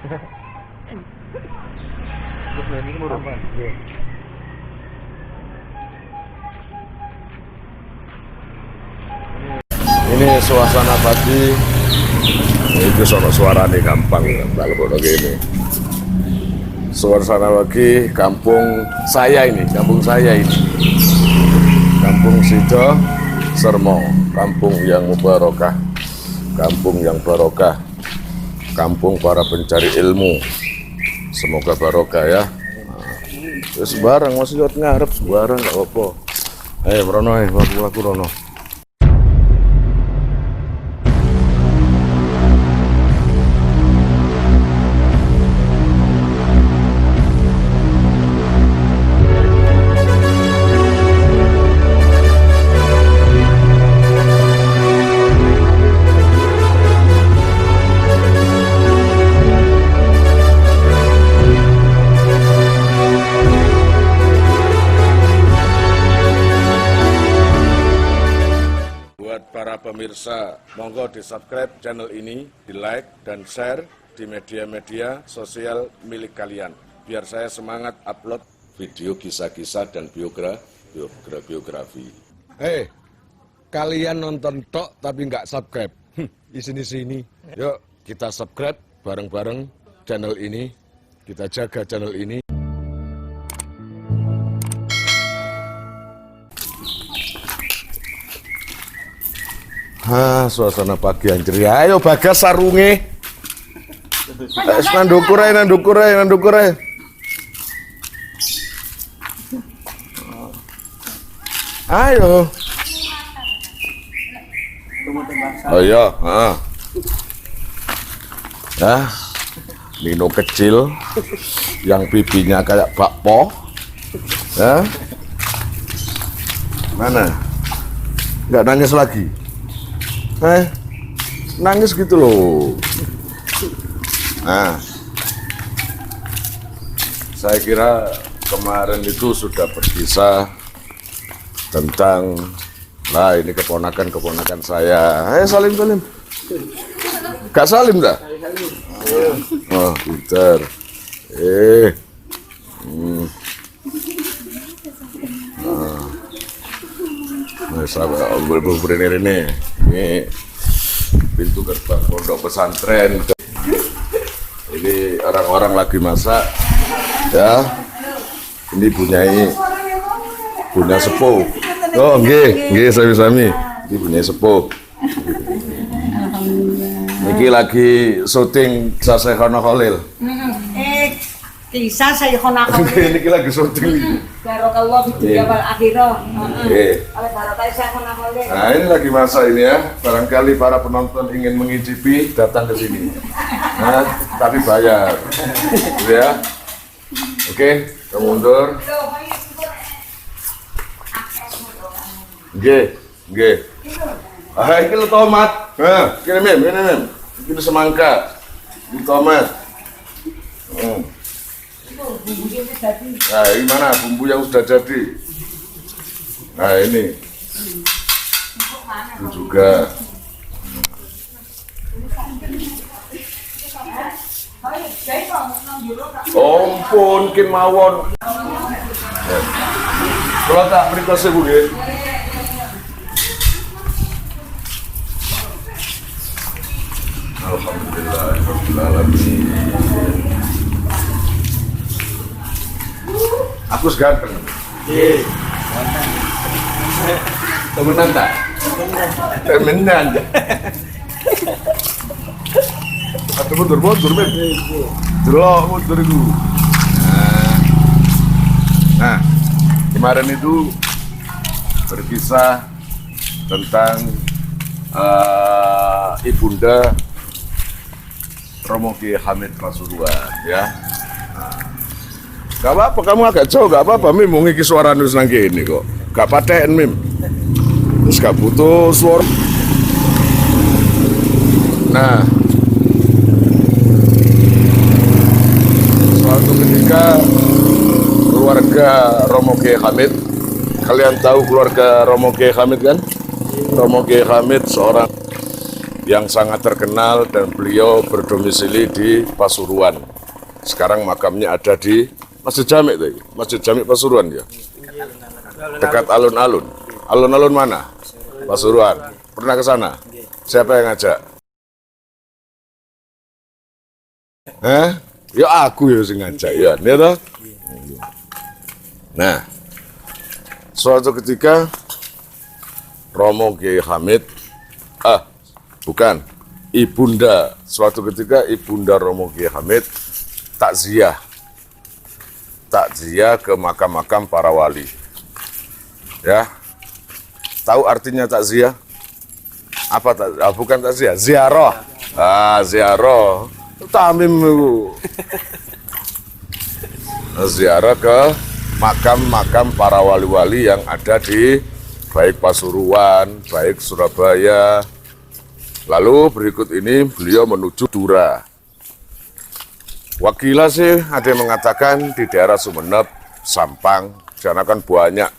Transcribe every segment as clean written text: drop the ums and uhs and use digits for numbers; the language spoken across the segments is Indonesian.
Ini suasana pagi. Itu sono suarane gampang kalau gini. Suasana pagi kampung saya ini, Kampung Sido Sermo, kampung yang mubarokah, kampung yang barokah, kampung para pencari ilmu. Semoga barokah ya. Nah, sebarang masih lewat ngarep sebarang nggak apa-apa. Ayo Rono, laku Rono. Para pemirsa, monggo di subscribe channel ini, di like dan share di media-media sosial milik kalian, biar saya semangat upload video kisah-kisah dan biografi. Hei, kalian nonton tok tapi nggak subscribe, di sini. Yuk kita subscribe bareng-bareng channel ini, kita jaga channel ini. Suasana pagi anjir. Ayo Bagas sarunge. Nandukure. Ayo. Oh iya, Nino kecil yang pipinya kayak bakpo. Ya. Mana? Nggak nangis lagi. Nangis gitu loh. Nah, saya kira kemarin itu sudah berkisah tentang, ini keponakan saya. Salim. Gak salim dah? Oh, pintar. Ini pintu gerbang pondok pesantren. Ini orang-orang lagi masak ya. Ini punya sepuh. Oh nggih sami-sami. Ini punya sepuh. Niki lagi syuting Kisah Syekhona Khalil. Kisah Syekhona Khalil. Niki lagi syuting iki. Barokallah di dunia wal akhirah. Oleh barokah Syekhona Khalil. Nah, ini lagi masak ini ya. Barangkali para penonton ingin mengicipi datang ke sini. Nah, tapi bayar. Gitu ya. Oke, kita mundur. Nggih. Ini lo tomat. Ini mem. Ini semangka. Ini tomat. Nah, ini mana bumbu yang sudah jadi? Nah, ini. Itu juga. Ampun, kin mawon. Kalau tak berita Bu nggih. Alhamdulillahirobbilalamin. Aku seganteng. Nggih. Temenan tak? Temenan. Atau mundur, men. Mundur itu. Nah, kemarin itu berkisah tentang Ibunda Romo Kiai Hamid Pasuruan, ya. Gak apa-apa, kamu agak jauh, gak apa-apa, Mim, mau ngiki suara nus nangke ini kok. Gak paten, Mim. Terus gak butuh suara. Nah, suatu ketika keluarga Romo Kiai Hamid, kalian tahu keluarga Romo Kiai Hamid kan? Romo Kiai Hamid seorang yang sangat terkenal dan beliau berdomisili di Pasuruan. Sekarang makamnya ada di Masjid Jami tuh, Masjid Jami Pasuruan ya. Dekat alun-alun. Alun-alun mana? Pasuruan. Pernah ke sana? Siapa yang ngajak? Ya aku ya sing ngajak ya, nih toh. Nah, suatu ketika Romo Kiai Hamid, bukan, suatu ketika Ibunda Romo Kiai Hamid takziah ke makam-makam para wali. Ya, tahu artinya takziah? Apa bukan takziah? Ziarah. Ziarah. Tamim itu. Ziarah ke makam-makam para wali-wali yang ada di baik Pasuruan, baik Surabaya. Lalu berikut ini beliau menuju Madura. Wakilah sih ada yang mengatakan di daerah Sumeneb, Sampang, karena kan banyak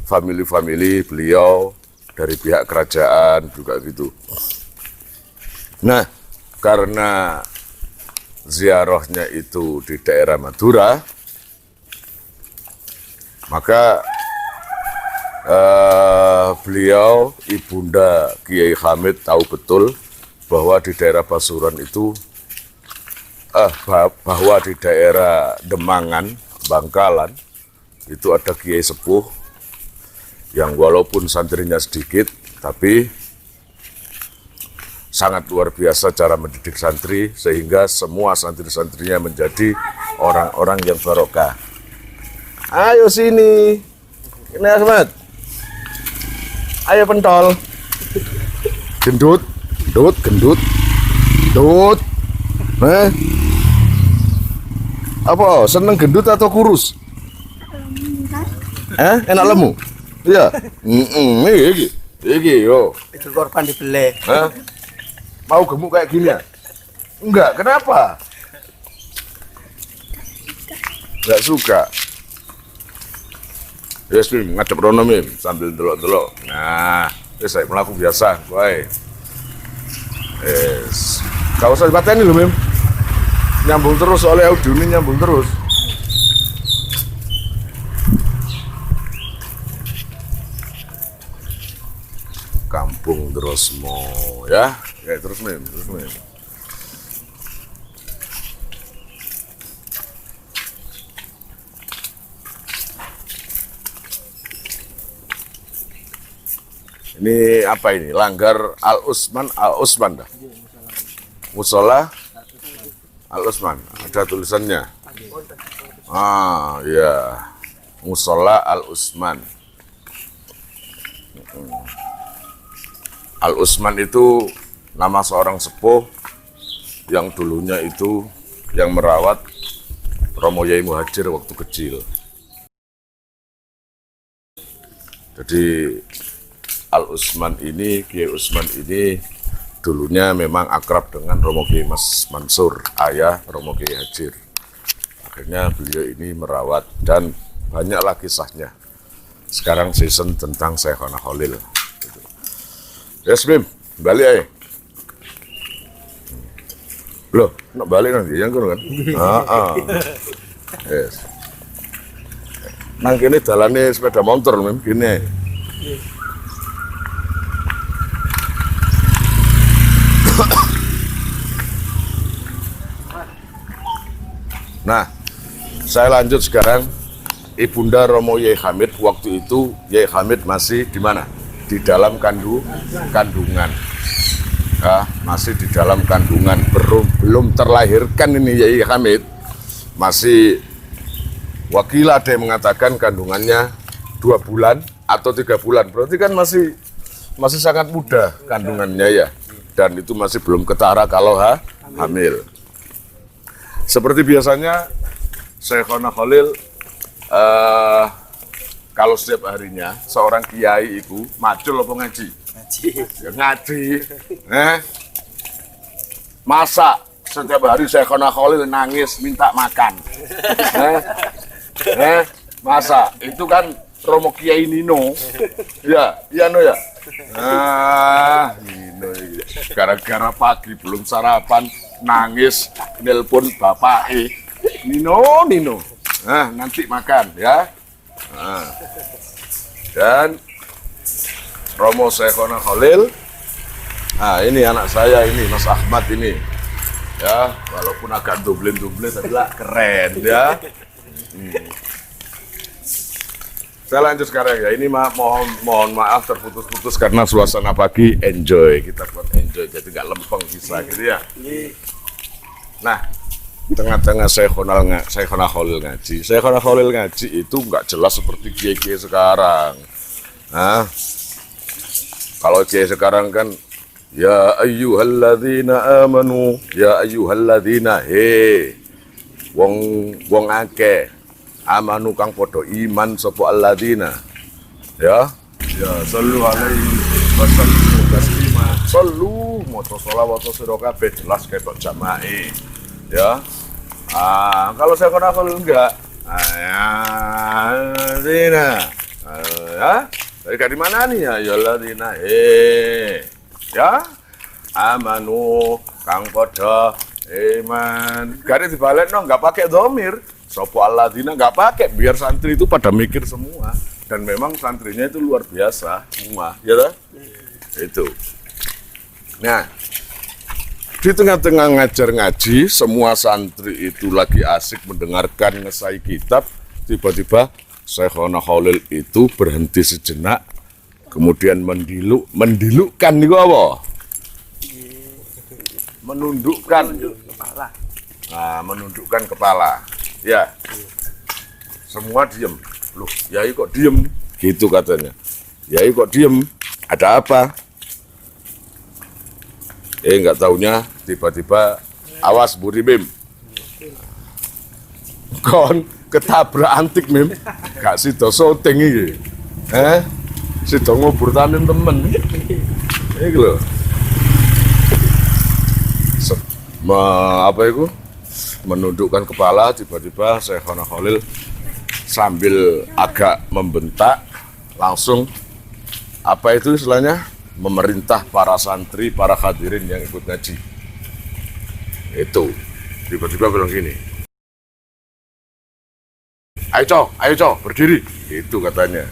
famili-famili beliau dari pihak kerajaan juga gitu. Nah, karena ziarahnya itu di daerah Madura, maka beliau, Ibunda Kiai Hamid tahu betul bahwa di daerah Pasuruan itu, bahwa di daerah Demangan, Bangkalan, itu ada Kiai Sepuh yang walaupun santrinya sedikit, tapi sangat luar biasa cara mendidik santri, sehingga semua santri-santrinya menjadi orang-orang yang barokah. Ayo sini, ini Ahmad. Ayo pentol. Gendut. Apa, seneng gendut atau kurus? Enak lemu? Iya. Iki yo. Itu korban dibeli. Mau gemuk kayak gini ya? Enggak, kenapa? Enggak suka. Yes, Mim, ngadep rono Mim, sambil delok-delok. Nah, saya melaku biasa, baik. Yes. Gak usah dipateni loh Mim. Nyambung terus, soalnya audio ini nyambung terus. Kampung Drosmo, ya. Terus Mim. Ini apa ini? Langgar Al-Usman dah. Musola Al-Usman, ada tulisannya. Ya. Musola Al-Usman. Al-Usman itu nama seorang sepuh yang dulunya itu yang merawat Romo Yai Muhajir waktu kecil. Jadi Al-Usman ini, Kiai Usman ini dulunya memang akrab dengan Romo Kiai Mas Mansur, ayah Romo Kiai Hajir. Akhirnya beliau ini merawat dan banyaklah kisahnya. Sekarang season tentang Syekhona Khalil. Yes, Bim, balik aja. Loh, nak balik nanti, yang kan? Yes. Nang kini jalannya sepeda motor, Bim, gini. Nah, saya lanjut sekarang. Ibunda Romo Yai Hamid, waktu itu Yai Hamid masih di mana? Di dalam kandungan. Ya, masih di dalam kandungan, belum terlahirkan ini Yai Hamid. Masih wakilah ada yang mengatakan kandungannya 2 bulan atau 3 bulan. Berarti kan masih sangat muda kandungannya ya. Dan itu masih belum ketara kalau hamil. Seperti biasanya, Syekhona Khalil kalau setiap harinya seorang kiai itu macul apa ngaji? Ngaji. Masa setiap hari Syekhona Khalil nangis minta makan? Masa itu kan Romo Kiai Nino. Ya, iya no ya. Ah, Nino ini. Gara-gara pagi belum sarapan, nangis, nelpon bapak Nino. Nah, nanti makan ya. Nah. Dan Romo Syekhona Khalil. Nah, ini anak saya ini, Mas Ahmad ini. Ya, walaupun agak dublin tapi lah keren ya. Saya lanjut sekarang ya. Ini mohon maaf terputus-putus karena suasana pagi enjoy. Kita buat enjoy jadi nggak lempeng bisa gitu ya. Nah, tengah-tengah Syekhona Khalil ngaji. Syekhona Khalil ngaji itu nggak jelas seperti kiai-kiai sekarang. Nah, kalau kiai sekarang kan ya ayyuhalladzina amanu, ya ayyuhalladzina wong akeh amanu kang padha iman sapa alladzina ya sallu alaihi wasallimu taslima sallu maca sholawat sira kabeh jelas ketok jamaah ya. Kalau saya kenal enggak alladzina ya dari mana nih ya alladzina ya amanu kang padha iman. Gak dibalekno nggak pakai dhamir. Sopo alladzina nggak pakai biar santri itu pada mikir semua. Dan memang santrinya itu luar biasa semua, ya toh? Itu. Nah, di tengah-tengah ngajar ngaji, semua santri itu lagi asik mendengarkan ngesai kitab. Tiba-tiba Syekhona Khalil itu berhenti sejenak. Kemudian mendilukkan nih apa? Menundukkan kepala. Nah, menundukkan kepala. Ya. Semua diem. Loh, Yai kok diem? Gitu katanya. Yai kok diem? Ada apa? Nggak taunya tiba-tiba awas Bu Bim. Kon ketabrak antik Mim. Gak sida syuting iki. Sida ngubur tanim temen. Iki lho. Apa itu? Menundukkan kepala, tiba-tiba Syekhona Khalil sambil agak membentak, langsung apa itu istilahnya? Memerintah para santri, para hadirin yang ikut ngaji. Itu tiba-tiba bilang gini, ayo cok, berdiri. Itu katanya.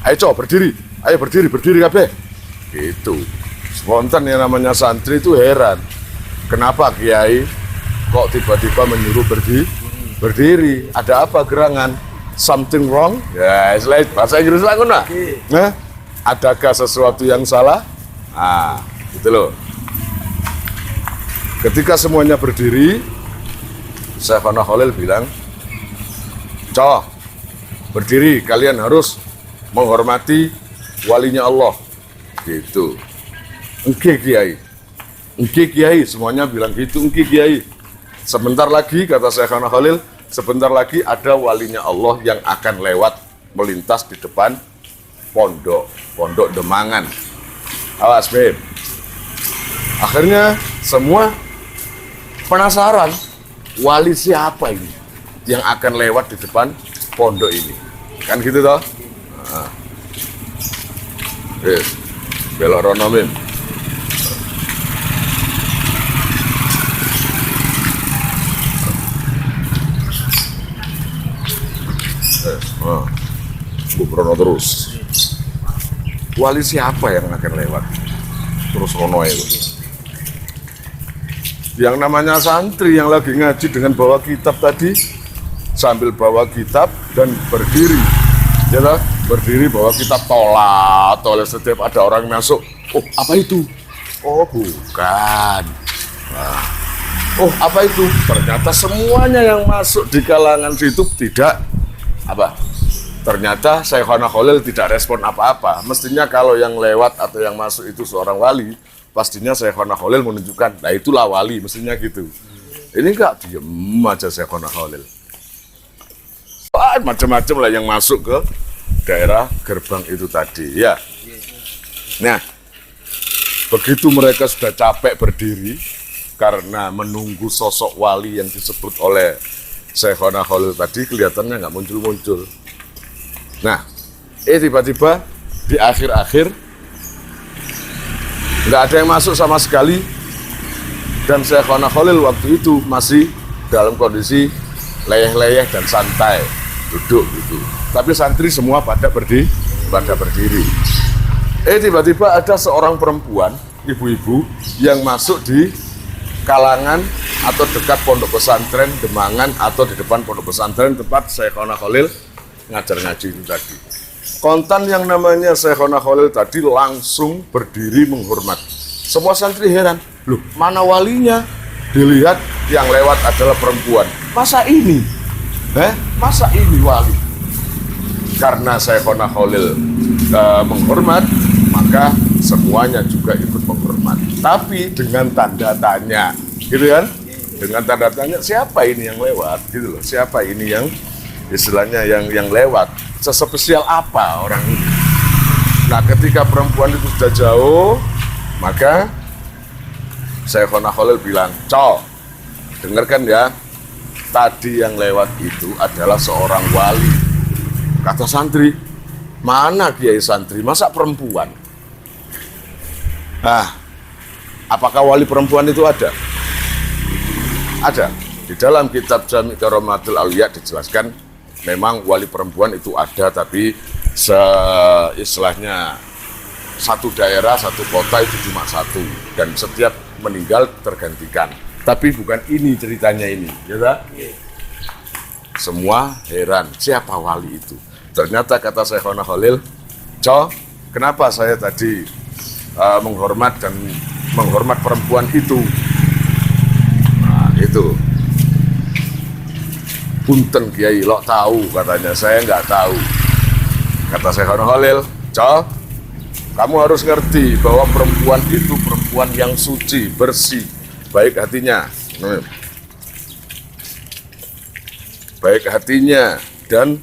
Ayo cok, berdiri kabeh. Gitu. Spontan yang namanya santri itu heran. Kenapa Kiai kok tiba-tiba menyuruh berdiri? Ada apa gerangan? Something wrong? Ya, selain bahasa Inggris lah kan. Nah, adakah sesuatu yang salah? Gitu loh. Ketika semuanya berdiri, Syekhona Khalil bilang, "Cok, berdiri, kalian harus menghormati walinya Allah." Gitu. Oke Kiai, semuanya bilang gitu, oke Kiai. Sebentar lagi, kata Syekhona Khalil, sebentar lagi ada walinya Allah yang akan lewat melintas di depan pondok Demangan. Awas Beb. Akhirnya semua penasaran, wali siapa ini yang akan lewat di depan pondok ini. Kan gitu toh? Belok rono Mim. Rono terus. Wali siapa yang akan lewat? Terus rono itu. Yang namanya santri yang lagi ngaji dengan bawa kitab tadi, sambil bawa kitab dan berdiri. Ya toh? Berdiri bawa kitab tolak setiap ada orang masuk. Oh, apa itu? Oh, bukan. Nah. Oh, apa itu? Ternyata semuanya yang masuk di kalangan situ tidak apa? Ternyata Syekhona Khalil tidak respon apa-apa. Mestinya kalau yang lewat atau yang masuk itu seorang wali, pastinya Syekhona Khalil menunjukkan, nah itulah wali, mestinya gitu. Ini enggak, diem aja Syekhona Khalil. Macam-macam lah yang masuk ke daerah gerbang itu tadi, ya. Nah, begitu mereka sudah capek berdiri karena menunggu sosok wali yang disebut oleh Syekhona Khalil tadi, kelihatannya nggak muncul-muncul. Nah, Tiba-tiba di akhir-akhir nggak ada yang masuk sama sekali, dan Syekhona Khalil waktu itu masih dalam kondisi leyeh-leyeh dan santai, duduk gitu. Tapi santri semua pada berdiri. Tiba-tiba ada seorang perempuan, ibu-ibu yang masuk di kalangan atau dekat pondok pesantren Demangan atau di depan pondok pesantren tempat Syekhona Khalil ngajar ngaji itu tadi. Kontan yang namanya Syekhona Khalil tadi langsung berdiri menghormat. Semua santri heran, loh mana walinya? Dilihat yang lewat adalah perempuan. Masa ini? Masa ini wali? Karena Syekhona Khalil menghormat, maka semuanya juga ikut menghormat. Tapi dengan tanda tanya, gitu kan? Dengan tanda tanya, siapa ini yang lewat? Gitu loh. Siapa ini yang istilahnya yang lewat? Sespesial apa orang ini? Nah, ketika perempuan itu sudah jauh, maka Syekhona Khalil bilang, "Cok, dengarkan ya, tadi yang lewat itu adalah seorang wali." Kata santri, "Mana kiai santri? Masa perempuan?" Nah, apakah wali perempuan itu ada? Ada. Di dalam kitab Jami' Karomatul Auliya dijelaskan memang wali perempuan itu ada, tapi istilahnya satu daerah, satu kota itu cuma satu, dan setiap meninggal tergantikan. Tapi bukan ini ceritanya ini, ya. Semua heran, siapa wali itu? Ternyata kata Syekhona Khalil, "Cok, kenapa saya tadi menghormat perempuan itu?" Nah, itu. "Punten Kiai, lo tahu," katanya, "saya nggak tahu." Kata Syekhona Khalil, "Cok, kamu harus ngerti bahwa perempuan itu perempuan yang suci, bersih, baik hatinya, dan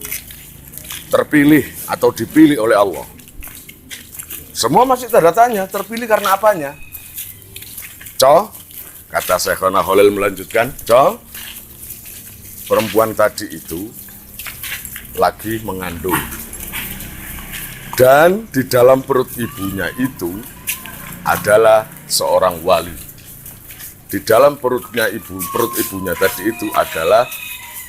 terpilih atau dipilih oleh Allah." Semua masih tanda tanya, terpilih karena apanya? "Cok," kata Syekhona Khalil melanjutkan, "Cok, perempuan tadi itu lagi mengandung, dan di dalam perut ibunya itu adalah seorang wali. Di dalam perut ibunya tadi itu adalah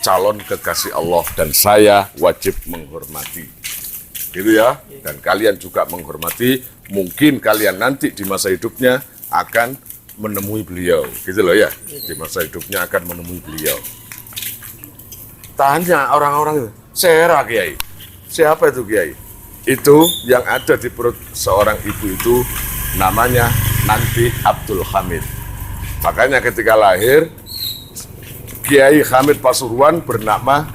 calon kekasih Allah, dan saya wajib menghormati." Gitu ya. Dan kalian juga menghormati, mungkin kalian nanti di masa hidupnya akan menemui beliau. Gitu loh ya. Di masa hidupnya akan menemui beliau. Tanya orang-orang itu, "Sera Kiai, siapa itu Kiai?" Itu yang ada di perut seorang ibu itu namanya nanti Abdul Hamid. Makanya ketika lahir, Kiai Hamid Pasuruan bernama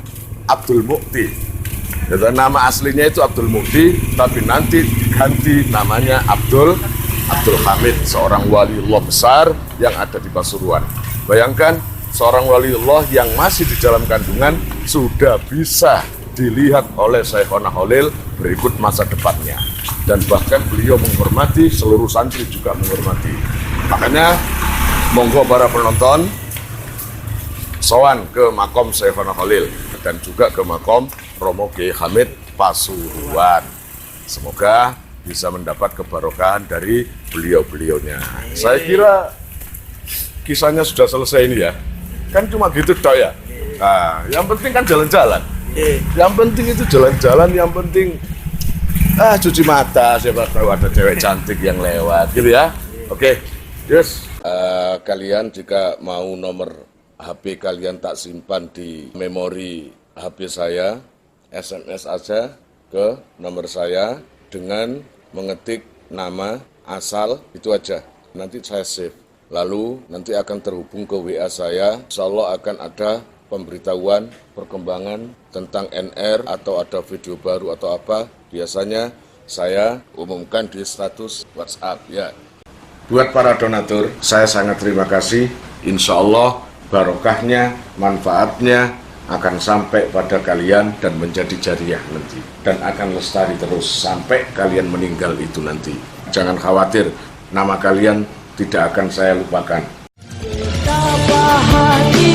Abdul Mukti. Dan nama aslinya itu Abdul Mukti, tapi nanti ganti namanya Abdul Hamid, seorang waliullah besar yang ada di Pasuruan. Bayangkan, seorang waliullah yang masih di dalam kandungan sudah bisa dilihat oleh Syekhona Khalil berikut masa depannya. Dan bahkan beliau menghormati, seluruh santri juga menghormati. Makanya monggo para penonton sowan ke makom Syekhona Khalil dan juga ke makom Romo Kiai Hamid Pasuruan. Semoga bisa mendapat kebarokahan dari beliau-beliaunya. Saya kira kisahnya sudah selesai ini ya. Kan cuma gitu toh ya. Nah, yang penting kan jalan-jalan. Yang penting itu jalan-jalan, yang penting cuci mata, siapa tahu ada cewek cantik yang lewat gitu ya. Oke. Yes. Kalian jika mau nomor HP kalian tak simpan di memori HP saya, SMS aja ke nomor saya dengan mengetik nama, asal, itu aja. Nanti saya save. Lalu nanti akan terhubung ke WA saya, insya Allah akan ada pemberitahuan, perkembangan tentang NR atau ada video baru atau apa. Biasanya saya umumkan di status WhatsApp ya. Buat para donatur, saya sangat terima kasih. Insya Allah barokahnya, manfaatnya akan sampai pada kalian dan menjadi jariah nanti. Dan akan lestari terus sampai kalian meninggal itu nanti. Jangan khawatir, nama kalian tidak akan saya lupakan. Betapa hati